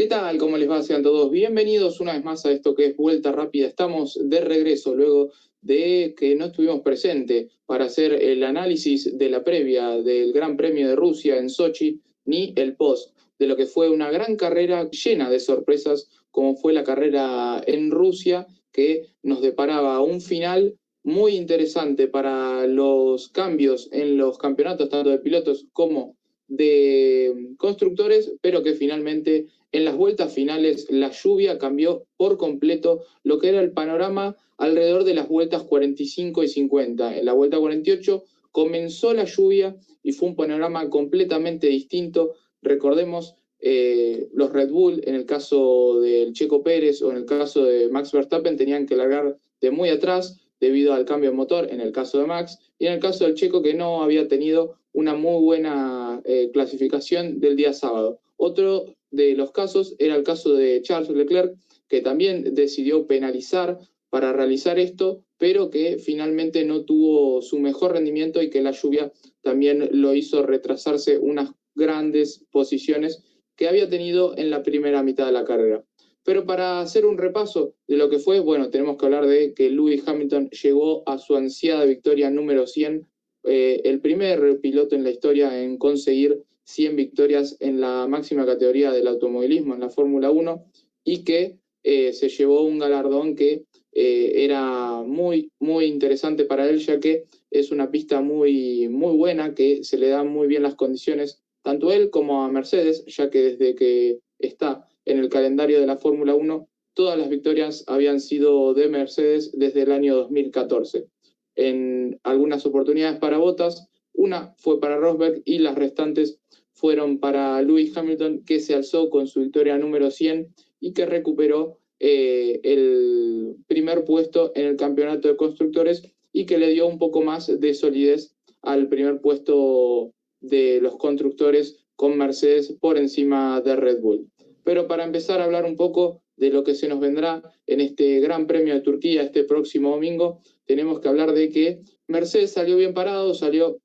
¿Qué tal? ¿Cómo les va? Sean todos bienvenidos una vez más a esto que es Vuelta Rápida. Estamos de regreso luego de que no estuvimos presentes para hacer el análisis de la previa del Gran Premio de Rusia en Sochi, ni el post de lo que fue una gran carrera llena de sorpresas, como fue la carrera en Rusia, que nos deparaba un final muy interesante para los cambios en los campeonatos, tanto de pilotos como de constructores, pero que finalmente en las vueltas finales la lluvia cambió por completo lo que era el panorama alrededor de las vueltas 45 y 50. En la vuelta 48 comenzó la lluvia y fue un panorama completamente distinto. Recordemos los Red Bull, en el caso del Checo Pérez o en el caso de Max Verstappen, tenían que largar de muy atrás debido al cambio de motor, en el caso de Max, y en el caso del Checo, que no había tenido una muy buena clasificación del día sábado. Otro de los casos era el caso de Charles Leclerc, que también decidió penalizar para realizar esto, pero que finalmente no tuvo su mejor rendimiento y que la lluvia también lo hizo retrasarse unas grandes posiciones que había tenido en la primera mitad de la carrera. Pero para hacer un repaso de lo que fue, bueno, tenemos que hablar de que Lewis Hamilton llegó a su ansiada victoria número 100, el primer piloto en la historia en conseguir 100 victorias en la máxima categoría del automovilismo, en la Fórmula 1, y que se llevó un galardón que era muy, muy interesante para él, ya que es una pista muy, muy buena, que se le dan muy bien las condiciones, tanto a él como a Mercedes, ya que desde que está en el calendario de la Fórmula 1, todas las victorias habían sido de Mercedes desde el año 2014. En algunas oportunidades para Bottas, una fue para Rosberg y las restantes fueron para Lewis Hamilton, que se alzó con su victoria número 100 y que recuperó el primer puesto en el campeonato de constructores y que le dio un poco más de solidez al primer puesto de los constructores con Mercedes por encima de Red Bull. Pero para empezar a hablar un poco de lo que se nos vendrá en este Gran Premio de Turquía este próximo domingo, tenemos que hablar de que Mercedes salió bien parado, salió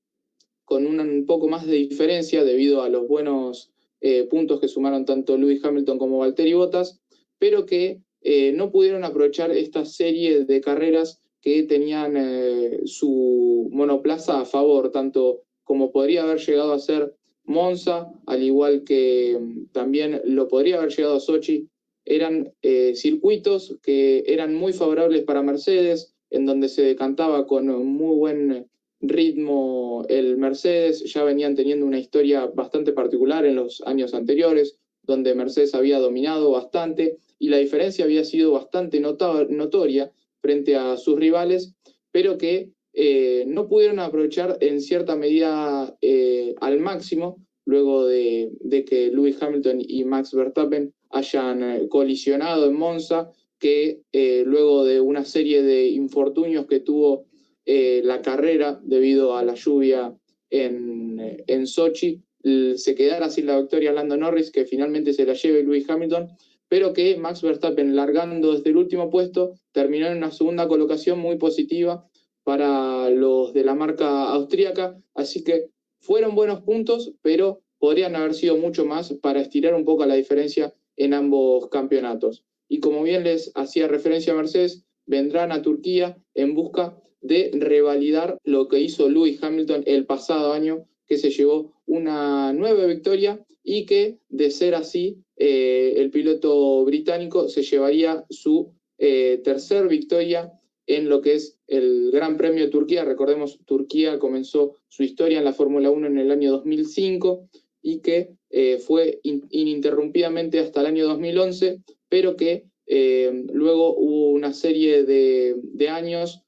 con un poco más de diferencia debido a los buenos puntos que sumaron tanto Lewis Hamilton como Valtteri Bottas, pero que no pudieron aprovechar esta serie de carreras que tenían su monoplaza a favor, tanto como podría haber llegado a ser Monza, al igual que también lo podría haber llegado a Sochi. Eran circuitos que eran muy favorables para Mercedes, en donde se decantaba con muy buen ritmo el Mercedes. Ya venían teniendo una historia bastante particular en los años anteriores, donde Mercedes había dominado bastante y la diferencia había sido bastante notoria frente a sus rivales, pero que no pudieron aprovechar en cierta medida al máximo luego de que Lewis Hamilton y Max Verstappen hayan colisionado en Monza, que luego de una serie de infortunios que tuvo la carrera debido a la lluvia en Sochi, se quedara sin la victoria Lando Norris, que finalmente se la lleve Lewis Hamilton, pero que Max Verstappen, largando desde el último puesto, terminó en una segunda colocación muy positiva para los de la marca austríaca, así que fueron buenos puntos, pero podrían haber sido mucho más para estirar un poco la diferencia en ambos campeonatos. Y como bien les hacía referencia a Mercedes, vendrán a Turquía en busca de revalidar lo que hizo Lewis Hamilton el pasado año, que se llevó una nueva victoria y que, de ser así, el piloto británico se llevaría su tercer victoria en lo que es el Gran Premio de Turquía. Recordemos, Turquía comenzó su historia en la Fórmula 1 en el año 2005 y que fue ininterrumpidamente hasta el año 2011, pero que luego hubo una serie de años,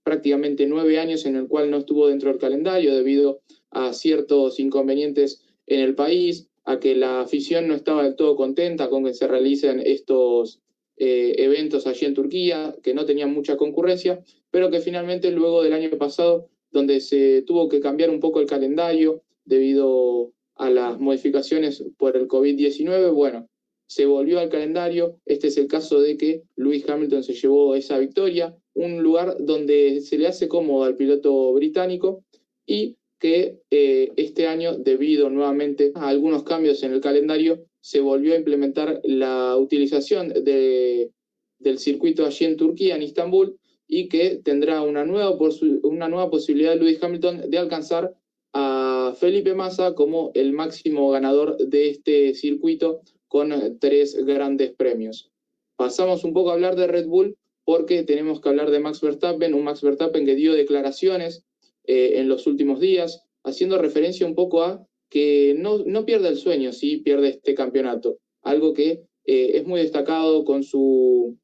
prácticamente 9 años, en el cual no estuvo dentro del calendario debido a ciertos inconvenientes en el país, a que la afición no estaba del todo contenta con que se realicen estos eventos allí en Turquía, que no tenían mucha concurrencia, pero que finalmente luego del año pasado, donde se tuvo que cambiar un poco el calendario debido a las modificaciones por el COVID-19, bueno, se volvió al calendario. Este es el caso de que Lewis Hamilton se llevó esa victoria, un lugar donde se le hace cómodo al piloto británico y que este año, debido nuevamente a algunos cambios en el calendario, se volvió a implementar la utilización del circuito allí en Turquía, en Istambul, y que tendrá una nueva posibilidad Lewis Hamilton de alcanzar a Felipe Massa como el máximo ganador de este circuito con 3 grandes premios. Pasamos un poco a hablar de Red Bull porque tenemos que hablar de Max Verstappen, un Max Verstappen que dio declaraciones en los últimos días, haciendo referencia un poco a que no pierde el sueño, sí pierde este campeonato, algo que es muy destacado con su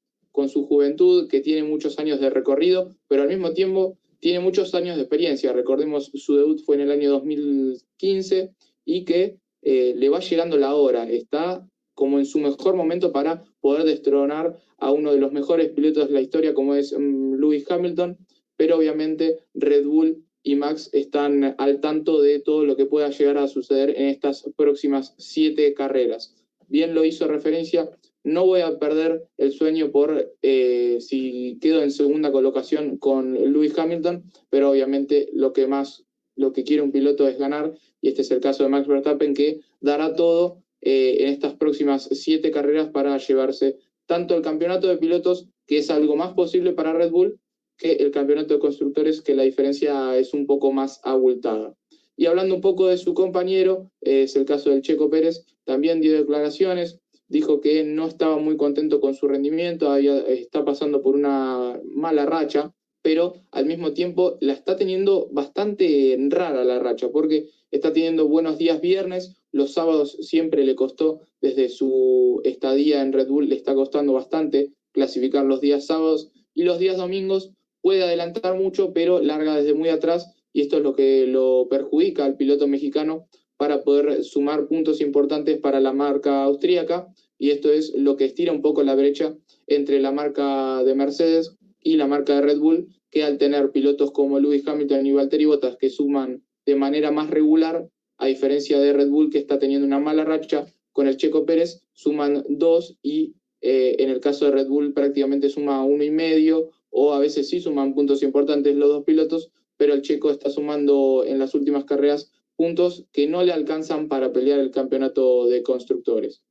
juventud, que tiene muchos años de recorrido, pero al mismo tiempo tiene muchos años de experiencia. Recordemos, su debut fue en el año 2015 y que le va llegando la hora, está como en su mejor momento para poder destronar a uno de los mejores pilotos de la historia como es Lewis Hamilton, pero obviamente Red Bull y Max están al tanto de todo lo que pueda llegar a suceder en estas próximas 7 carreras. Bien lo hizo referencia, no voy a perder el sueño por si quedo en segunda colocación con Lewis Hamilton, pero obviamente lo que quiere un piloto es ganar, y este es el caso de Max Verstappen, que dará todo en estas próximas 7 carreras para llevarse tanto el campeonato de pilotos, que es algo más posible para Red Bull, que el campeonato de constructores, que la diferencia es un poco más abultada. Y hablando un poco de su compañero, es el caso del Checo Pérez, también dio declaraciones, dijo que no estaba muy contento con su rendimiento, está pasando por una mala racha, pero al mismo tiempo la está teniendo bastante rara la racha, porque está teniendo buenos días viernes, los sábados siempre le costó, desde su estadía en Red Bull le está costando bastante clasificar los días sábados, y los días domingos puede adelantar mucho, pero larga desde muy atrás, y esto es lo que lo perjudica al piloto mexicano para poder sumar puntos importantes para la marca austríaca, y esto es lo que estira un poco la brecha entre la marca de Mercedes y la marca de Red Bull, que al tener pilotos como Lewis Hamilton y Valtteri Bottas que suman de manera más regular, a diferencia de Red Bull que está teniendo una mala racha, con el Checo Pérez suman 2 y en el caso de Red Bull prácticamente suma 1,5, o a veces sí suman puntos importantes los dos pilotos, pero el Checo está sumando en las últimas carreras puntos que no le alcanzan para pelear el campeonato de constructores.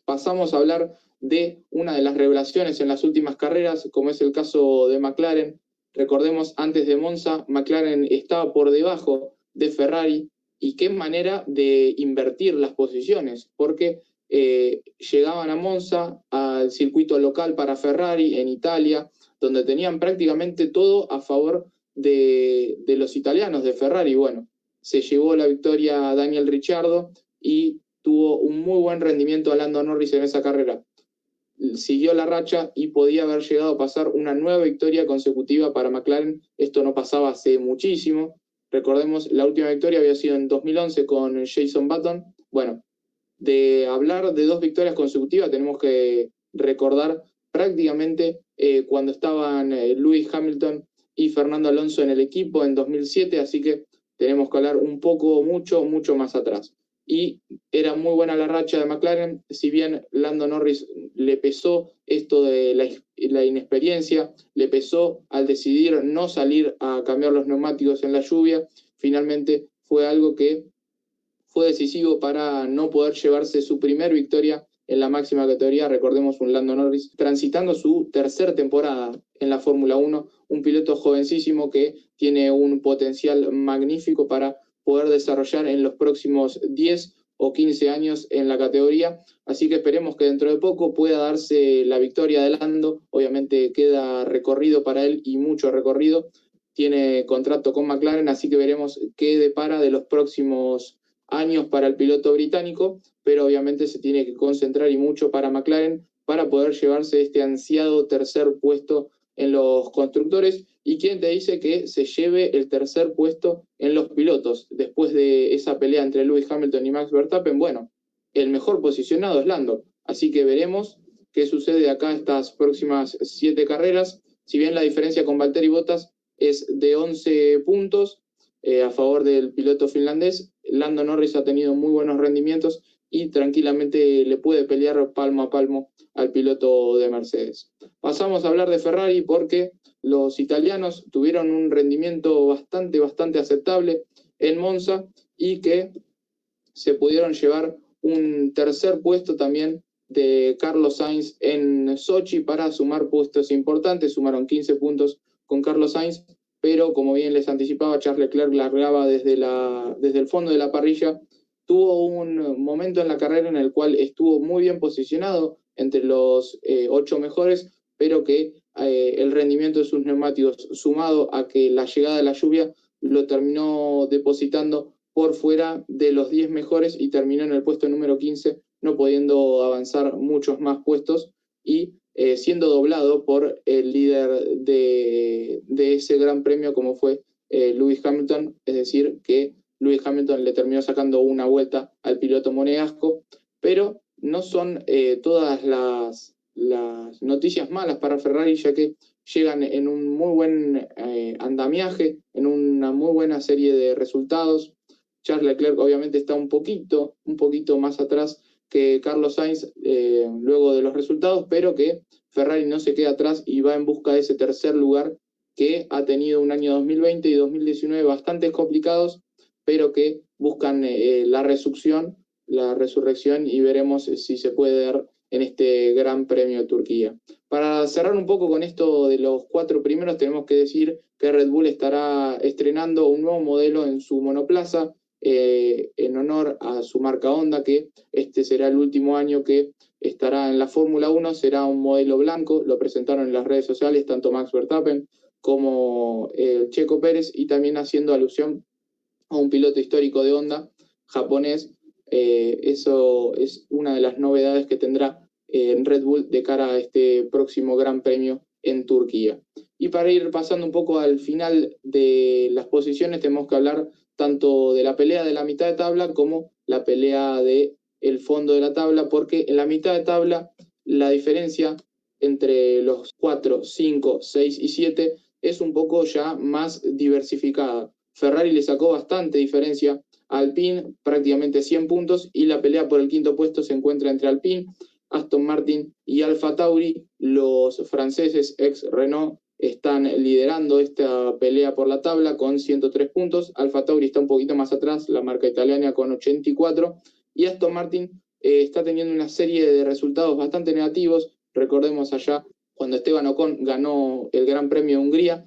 Pasamos a hablar de una de las revelaciones en las últimas carreras, como es el caso de McLaren. Recordemos, antes de Monza, McLaren estaba por debajo de Ferrari, y qué manera de invertir las posiciones, porque llegaban a Monza, al circuito local para Ferrari en Italia, donde tenían prácticamente todo a favor de los italianos, de Ferrari. Bueno, se llevó la victoria a Daniel Ricciardo y tuvo un muy buen rendimiento a Lando Norris en esa carrera. Siguió la racha y podía haber llegado a pasar una nueva victoria consecutiva para McLaren. Esto no pasaba hace muchísimo. Recordemos, la última victoria había sido en 2011 con Jason Button. Bueno, de hablar de 2 victorias consecutivas, tenemos que recordar prácticamente cuando estaban Lewis Hamilton y Fernando Alonso en el equipo en 2007, así que tenemos que hablar un poco, mucho más atrás. Y era muy buena la racha de McLaren, si bien Lando Norris le pesó esto de la inexperiencia, le pesó al decidir no salir a cambiar los neumáticos en la lluvia, finalmente fue algo que fue decisivo para no poder llevarse su primer victoria en la máxima categoría. Recordemos, un Lando Norris transitando su tercera temporada en la Fórmula 1, un piloto jovencísimo que tiene un potencial magnífico para poder desarrollar en los próximos 10 o 15 años en la categoría, así que esperemos que dentro de poco pueda darse la victoria de Lando. Obviamente queda recorrido para él, y mucho recorrido, tiene contrato con McLaren, así que veremos qué depara de los próximos años para el piloto británico, pero obviamente se tiene que concentrar, y mucho, para McLaren para poder llevarse este ansiado tercer puesto en los constructores. ¿Y quién te dice que se lleve el tercer puesto en los pilotos después de esa pelea entre Lewis Hamilton y Max Verstappen? Bueno, el mejor posicionado es Lando, así que veremos qué sucede acá estas próximas 7 carreras. Si bien la diferencia con Valtteri Bottas es de 11 puntos a favor del piloto finlandés, Lando Norris ha tenido muy buenos rendimientos y tranquilamente le puede pelear palmo a palmo al piloto de Mercedes. Pasamos a hablar de Ferrari porque los italianos tuvieron un rendimiento bastante aceptable en Monza, y que se pudieron llevar un tercer puesto también de Carlos Sainz en Sochi para sumar puestos importantes. Sumaron 15 puntos con Carlos Sainz, pero como bien les anticipaba, Charles Leclerc largaba desde el fondo de la parrilla. Tuvo un momento en la carrera en el cual estuvo muy bien posicionado entre los 8 mejores, pero que el rendimiento de sus neumáticos, sumado a que la llegada de la lluvia, lo terminó depositando por fuera de los 10 mejores y terminó en el puesto número 15, no pudiendo avanzar muchos más puestos y siendo doblado por el líder de ese gran premio como fue Lewis Hamilton, es decir, que Lewis Hamilton le terminó sacando una vuelta al piloto monegasco, pero no son todas las noticias malas para Ferrari, ya que llegan en un muy buen andamiaje, en una muy buena serie de resultados. Charles Leclerc obviamente está un poquito más atrás que Carlos Sainz luego de los resultados, pero que Ferrari no se queda atrás y va en busca de ese tercer lugar, que ha tenido un año 2020 y 2019 bastante complicados, pero que buscan la resurrección y veremos si se puede dar en este Gran Premio de Turquía. Para cerrar un poco con esto de los 4 primeros, tenemos que decir que Red Bull estará estrenando un nuevo modelo en su monoplaza, en honor a su marca Honda, que este será el último año que estará en la Fórmula 1, será un modelo blanco, lo presentaron en las redes sociales tanto Max Verstappen como Checo Pérez, y también haciendo alusión a un piloto histórico de Honda, japonés. Eso es una de las novedades que tendrá Red Bull de cara a este próximo Gran Premio en Turquía. Y para ir pasando un poco al final de las posiciones, tenemos que hablar tanto de la pelea de la mitad de tabla como la pelea del fondo de la tabla, porque en la mitad de tabla la diferencia entre los 4, 5, 6 y 7 es un poco ya más diversificada. Ferrari le sacó bastante diferencia a Alpine, prácticamente 100 puntos, y la pelea por el quinto puesto se encuentra entre Alpine, Aston Martin y Alfa Tauri. Los franceses ex Renault están liderando esta pelea por la tabla con 103 puntos. Alfa Tauri está un poquito más atrás, la marca italiana, con 84, y Aston Martin está teniendo una serie de resultados bastante negativos. Recordemos allá cuando Esteban Ocon ganó el Gran Premio de Hungría,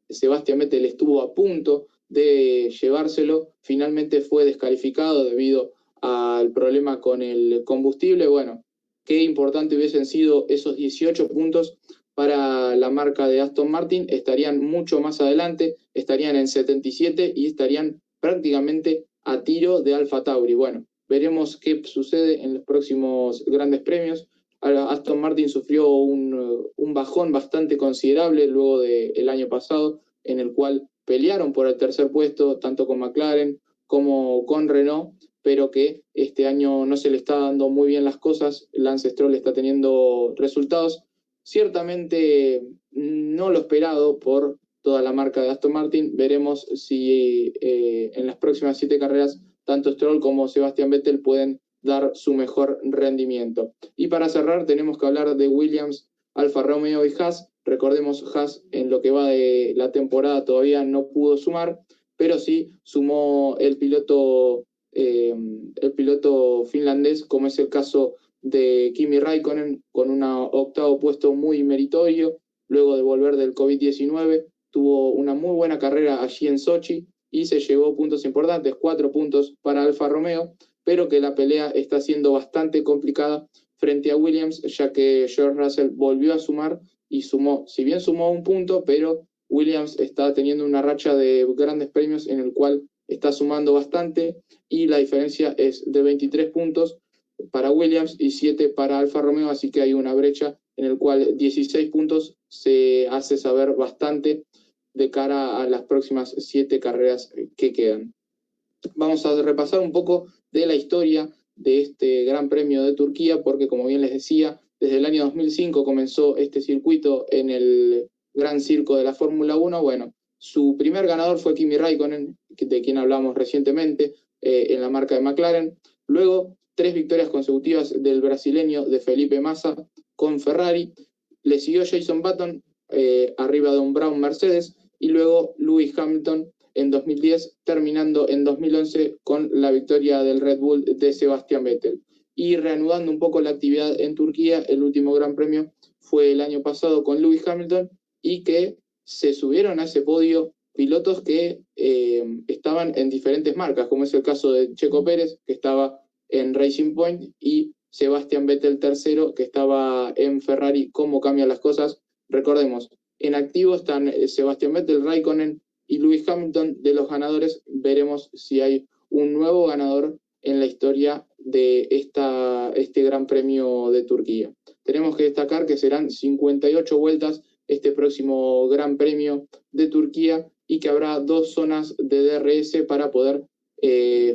Sebastián Vettel estuvo a punto de llevárselo, finalmente fue descalificado debido al problema con el combustible. Bueno, qué importante hubiesen sido esos 18 puntos para la marca de Aston Martin, estarían mucho más adelante, estarían en 77 y estarían prácticamente a tiro de Alfa Tauri. Bueno, veremos qué sucede en los próximos grandes premios. Aston Martin sufrió un bajón bastante considerable luego del año pasado, en el cual pelearon por el tercer puesto, tanto con McLaren como con Renault, pero que este año no se le está dando muy bien las cosas. Lance Stroll está teniendo resultados ciertamente no lo esperado por toda la marca de Aston Martin. Veremos si en las próximas 7 carreras tanto Stroll como Sebastián Vettel pueden dar su mejor rendimiento. Y para cerrar tenemos que hablar de Williams, Alfa Romeo y Haas. Recordemos, Haas en lo que va de la temporada todavía no pudo sumar, pero sí sumó el piloto finlandés, como es el caso de Kimi Raikkonen, con un 8º puesto muy meritorio, luego de volver del COVID-19, tuvo una muy buena carrera allí en Sochi y se llevó puntos importantes, 4 puntos para Alfa Romeo, pero que la pelea está siendo bastante complicada frente a Williams, ya que George Russell volvió a sumar y sumó, si bien sumó un punto, pero Williams está teniendo una racha de grandes premios en el cual está sumando bastante y la diferencia es de 23 puntos para Williams y 7 para Alfa Romeo, así que hay una brecha en el cual 16 puntos se hace saber bastante de cara a las próximas 7 carreras que quedan. Vamos a repasar un poco de la historia de este Gran Premio de Turquía, porque como bien les decía, desde el año 2005 comenzó este circuito en el Gran Circo de la Fórmula 1. Bueno, su primer ganador fue Kimi Raikkonen, de quien hablamos recientemente, en la marca de McLaren. Luego, 3 victorias consecutivas del brasileño de Felipe Massa con Ferrari. Le siguió Jason Button arriba de un Brown Mercedes, y luego Lewis Hamilton en 2010, terminando en 2011 con la victoria del Red Bull de Sebastian Vettel. Y reanudando un poco la actividad en Turquía, el último Gran Premio fue el año pasado con Lewis Hamilton, y que se subieron a ese podio pilotos que estaban en diferentes marcas, como es el caso de Checo Pérez, que estaba en Racing Point, y Sebastian Vettel tercero, que estaba en Ferrari. ¿Cómo cambian las cosas? Recordemos, en activo están Sebastian Vettel, Raikkonen y Lewis Hamilton. De los ganadores, veremos si hay un nuevo ganador en la historia de este Gran Premio de Turquía. Tenemos que destacar que serán 58 vueltas este próximo Gran Premio de Turquía, y que habrá 2 zonas de DRS para poder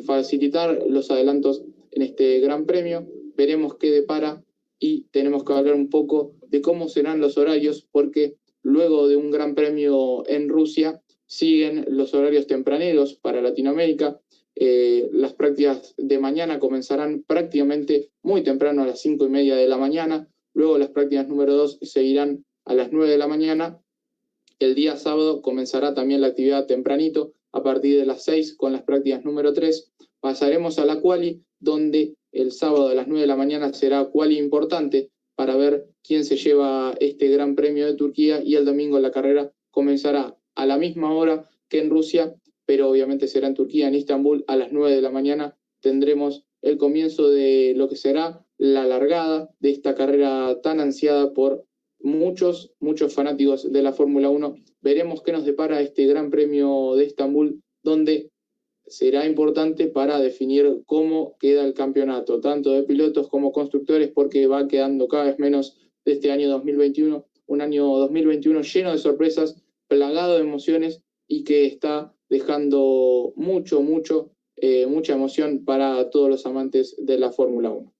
facilitar los adelantos en este Gran Premio. Veremos qué depara, y tenemos que hablar un poco de cómo serán los horarios, porque luego de un Gran Premio en Rusia siguen los horarios tempraneros para Latinoamérica. Las prácticas de mañana comenzarán prácticamente muy temprano, a las 5:30 de la mañana. Luego las prácticas número 2 seguirán a las 9 de la mañana. El día sábado comenzará también la actividad tempranito, a partir de las 6, con las prácticas número 3. Pasaremos a la quali, donde el sábado a las 9 de la mañana será quali importante para ver quién se lleva este Gran Premio de Turquía, y el domingo la carrera comenzará a la misma hora que en Rusia, pero obviamente será en Turquía, en Istambul. A las 9 de la mañana tendremos el comienzo de lo que será la largada de esta carrera tan ansiada por muchos fanáticos de la Fórmula 1. Veremos qué nos depara este Gran Premio de Estambul, donde será importante para definir cómo queda el campeonato, tanto de pilotos como constructores, porque va quedando cada vez menos de este año 2021, un año 2021 lleno de sorpresas, plagado de emociones, y que está dejando mucha emoción para todos los amantes de la Fórmula 1.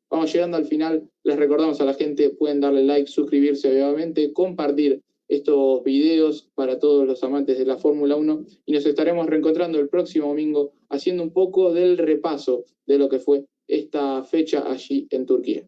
Vamos llegando al final. Les recordamos a la gente, pueden darle like, suscribirse obviamente, compartir estos videos para todos los amantes de la Fórmula 1, y nos estaremos reencontrando el próximo domingo haciendo un poco del repaso de lo que fue esta fecha allí en Turquía.